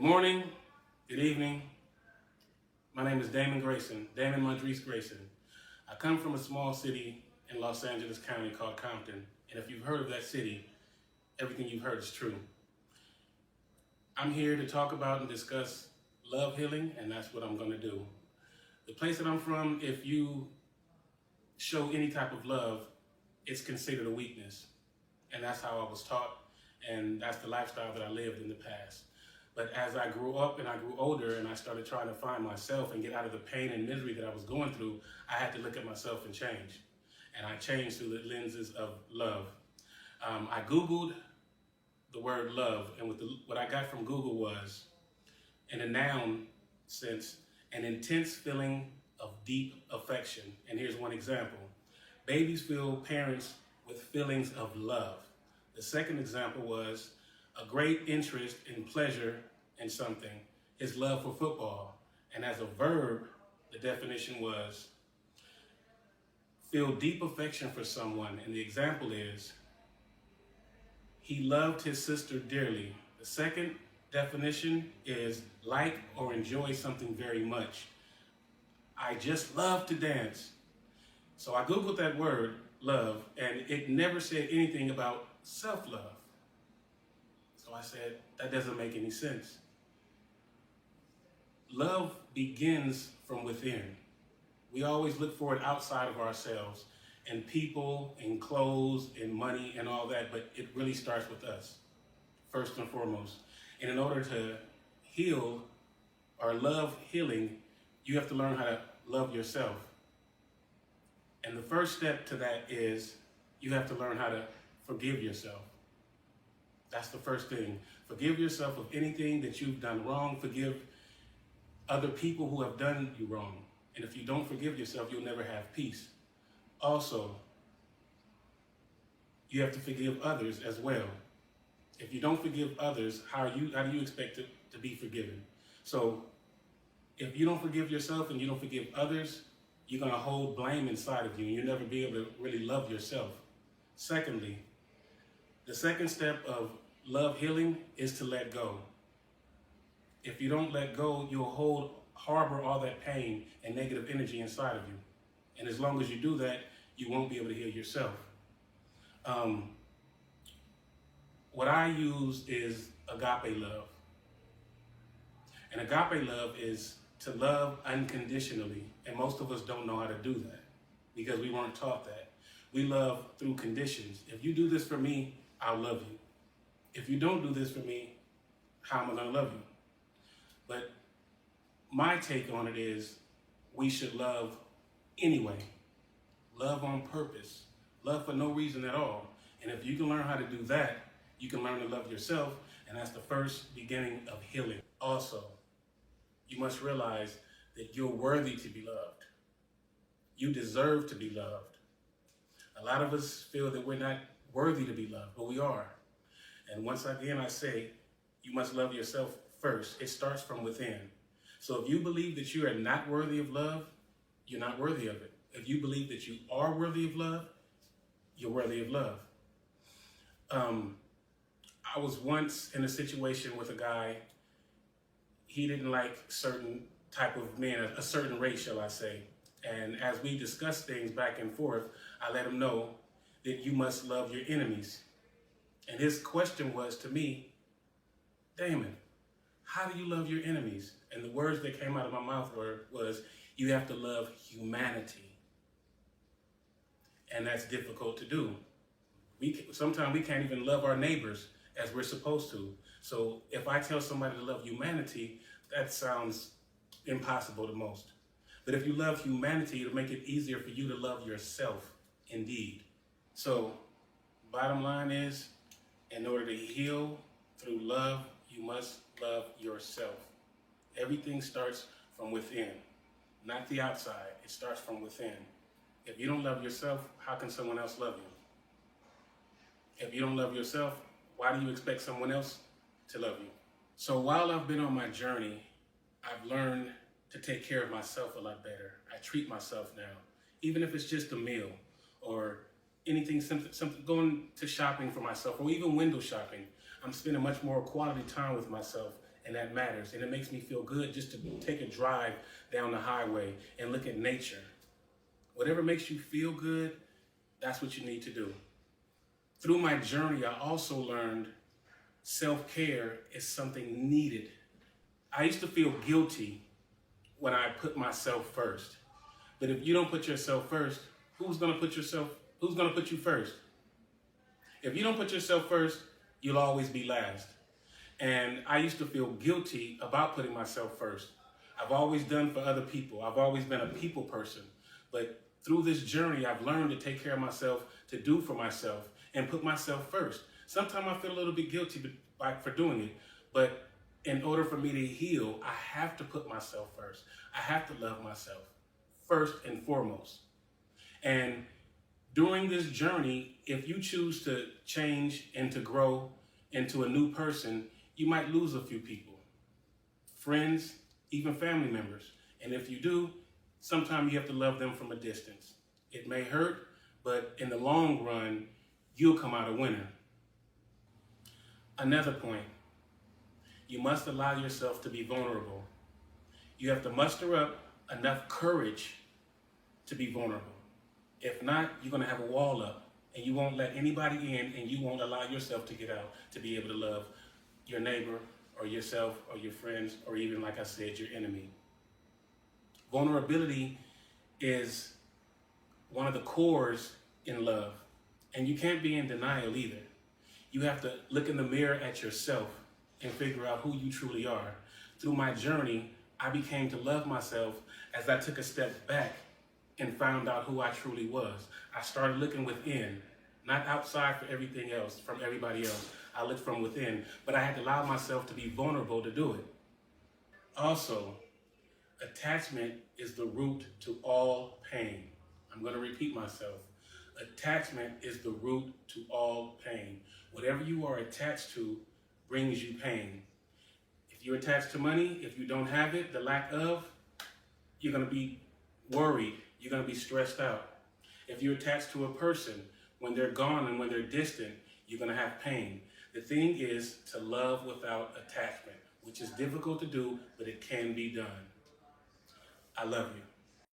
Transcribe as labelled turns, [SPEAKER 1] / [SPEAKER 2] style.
[SPEAKER 1] morning, good evening. My name is Damon Grayson, Damon Modrise Grayson. I come from a small city in Los Angeles County called Compton, and if you've heard of that city, everything you've heard is true. I'm here to talk about and discuss love healing, and that's what I'm going to do. The place that I'm from, if you show any type of love, it's considered a weakness, and that's how I was taught, and that's the lifestyle that I lived in the past. But as I grew up and I grew older and I started trying to find myself and get out of the pain and misery that I was going through, I had to look at myself and change. And I changed through the lenses of love. I Googled the word love, and what I got from Google was, in a noun sense, an intense feeling of deep affection. And here's one example. Babies feel parents with feelings of love. The second example was a great interest and pleasure in something, his love for football. And as a verb, the definition was feel deep affection for someone. And the example is, he loved his sister dearly. The second definition is like or enjoy something very much. I just love to dance. So I Googled that word, love, and it never said anything about self-love. So I said, that doesn't make any sense. Love begins from within. We always look for it outside of ourselves, and people, and clothes, and money, and all that, but it really starts with us, first and foremost. And in order to heal or love healing, you have to learn how to love yourself. And the first step to that is you have to learn how to forgive yourself. That's the first thing. Forgive yourself of anything that you've done wrong. Forgive other people who have done you wrong. And if you don't forgive yourself, you'll never have peace. Also, you have to forgive others as well. If you don't forgive others, how do you expect to be forgiven? So if you don't forgive yourself and you don't forgive others, you're going to hold blame inside of you, and you'll never be able to really love yourself. Secondly, the second step of love healing is to let go. If you don't let go, you'll harbor all that pain and negative energy inside of you. And as long as you do that, you won't be able to heal yourself. What I use is agape love. And agape love is to love unconditionally. And most of us don't know how to do that because we weren't taught that. We love through conditions. If you do this for me, I'll love you. If you don't do this for me, how am I going to love you? But my take on it is we should love anyway. Love on purpose. Love for no reason at all. And if you can learn how to do that, you can learn to love yourself, and that's the first beginning of healing. Also, you must realize that you're worthy to be loved. You deserve to be loved. A lot of us feel that we're not worthy to be loved, but we are. And once again, I say, you must love yourself first. It starts from within. So if you believe that you are not worthy of love, you're not worthy of it. If you believe that you are worthy of love, you're worthy of love. I was once in a situation with a guy. He didn't like certain type of men, a certain race, shall I say. And as we discussed things back and forth, I let him know that you must love your enemies. And his question was to me, Damon, how do you love your enemies? And the words that came out of my mouth was, you have to love humanity. And that's difficult to do. Sometimes we can't even love our neighbors as we're supposed to. So if I tell somebody to love humanity, that sounds impossible to most. But if you love humanity, it'll make it easier for you to love yourself indeed. So bottom line is, in order to heal through love, you must love yourself. Everything starts from within, not the outside. It starts from within. If you don't love yourself, how can someone else love you? If you don't love yourself, why do you expect someone else to love you? So while I've been on my journey, I've learned to take care of myself a lot better. I treat myself now, even if it's just a meal or anything, something going to shopping for myself, or even window shopping. I'm spending much more quality time with myself and that matters. And it makes me feel good just to take a drive down the highway and look at nature. Whatever makes you feel good, that's what you need to do. Through my journey, I also learned self-care is something needed. I used to feel guilty when I put myself first. But if you don't put yourself first, who's gonna put you first? If you don't put yourself first, you'll always be last. And I used to feel guilty about putting myself first. I've always done for other people. I've always been a people person. But through this journey, I've learned to take care of myself, to do for myself, and put myself first. Sometimes I feel a little bit guilty for doing it, but in order for me to heal, I have to put myself first. I have to love myself first and foremost. And during this journey, if you choose to change and to grow into a new person, you might lose a few people, friends, even family members. And if you do, sometimes you have to love them from a distance. It may hurt, but in the long run, you'll come out a winner. Another point, you must allow yourself to be vulnerable. You have to muster up enough courage to be vulnerable. If not, you're gonna have a wall up and you won't let anybody in, and you won't allow yourself to get out to be able to love your neighbor or yourself or your friends or even, like I said, your enemy. Vulnerability is one of the cores in love, and you can't be in denial either. You have to look in the mirror at yourself and figure out who you truly are. Through my journey, I became to love myself as I took a step back and found out who I truly was. I started looking within, not outside for everything else, from everybody else. I looked from within, but I had to allow myself to be vulnerable to do it. Also, attachment is the root to all pain. I'm going to repeat myself. Attachment is the root to all pain. Whatever you are attached to brings you pain. If you're attached to money, if you don't have it, the lack of, you're going to be worried. You're going to be stressed out. If you're attached to a person, when they're gone and when they're distant, you're going to have pain. The thing is to love without attachment, which is difficult to do, but it can be done. I love you.